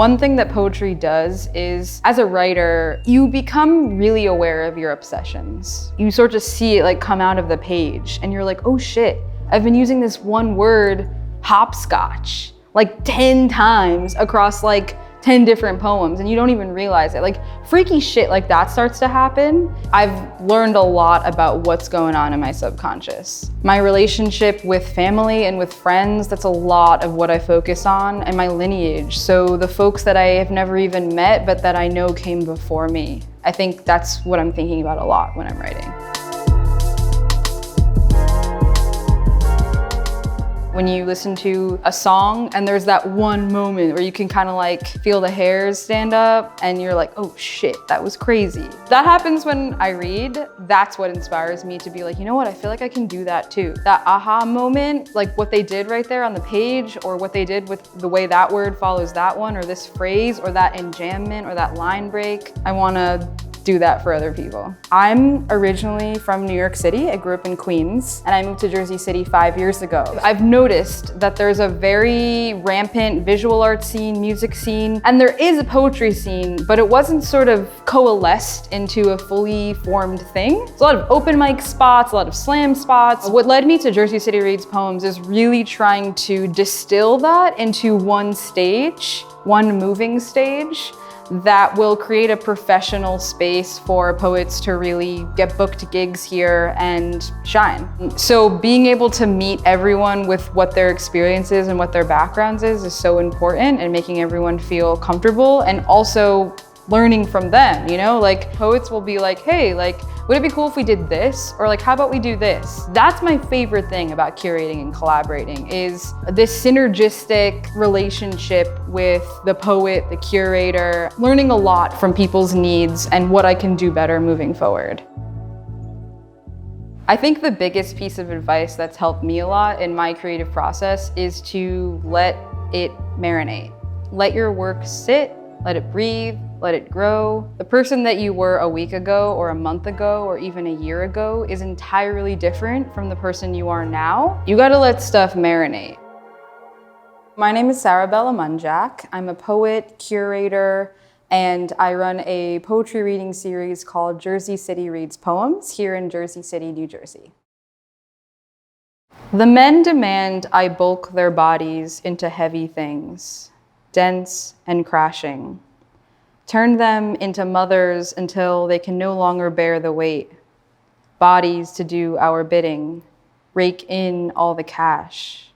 One thing that poetry does is, as a writer, you become really aware of your obsessions. You sort of see it like come out of the page and you're like, oh shit, I've been using this one word, hopscotch, like 10 times across like 10 different poems, and you don't even realize it. Like freaky shit like that starts to happen. I've learned a lot about what's going on in my subconscious. My relationship with family and with friends, that's a lot of what I focus on, and my lineage. So the folks that I have never even met, but that I know came before me. I think that's what I'm thinking about a lot when I'm writing. When you listen to a song and there's that one moment where you can kind of like feel the hairs stand up and you're like, oh shit, that was crazy. That happens when I read. That's what inspires me to be like, you know what, I feel like I can do that too. That aha moment, like what they did right there on the page, or what they did with the way that word follows that one, or this phrase, or that enjambment, or that line break. I want to do that for other people. I'm originally from New York City. I grew up in Queens and I moved to Jersey City 5 years ago. I've noticed that there's a very rampant visual art scene, music scene, and there is a poetry scene, but it wasn't sort of coalesced into a fully formed thing. There's a lot of open mic spots, a lot of slam spots. What led me to Jersey City Reads Poems is really trying to distill that into one stage, one moving stage, that will create a professional space for poets to really get booked gigs here and shine. So being able to meet everyone with what their experience is and what their backgrounds is so important, and making everyone feel comfortable, and also learning from them, you know? Like poets will be like, hey, like, would it be cool if we did this? Or like, how about we do this? That's my favorite thing about curating and collaborating, is this synergistic relationship with the poet, the curator, learning a lot from people's needs and what I can do better moving forward. I think the biggest piece of advice that's helped me a lot in my creative process is to let it marinate. Let your work sit, let it breathe, let it grow. The person that you were a week ago or a month ago or even a year ago is entirely different from the person you are now. You gotta let stuff marinate. My name is Sara Bella Munjack. I'm a poet, curator, and I run a poetry reading series called Jersey City Reads Poems here in Jersey City, New Jersey. The men demand I bulk their bodies into heavy things, dense and crashing. Turn them into mothers until they can no longer bear the weight. Bodies to do our bidding, rake in all the cash.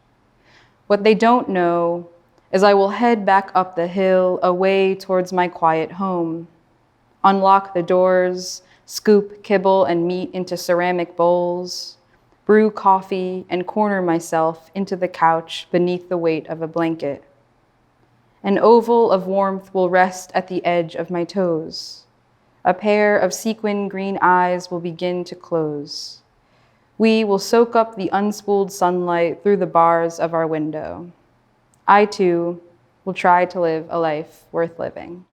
What they don't know is I will head back up the hill away towards my quiet home. Unlock the doors, scoop kibble and meat into ceramic bowls, brew coffee and corner myself into the couch beneath the weight of a blanket. An oval of warmth will rest at the edge of my toes. A pair of sequin green eyes will begin to close. We will soak up the unspooled sunlight through the bars of our window. I too will try to live a life worth living.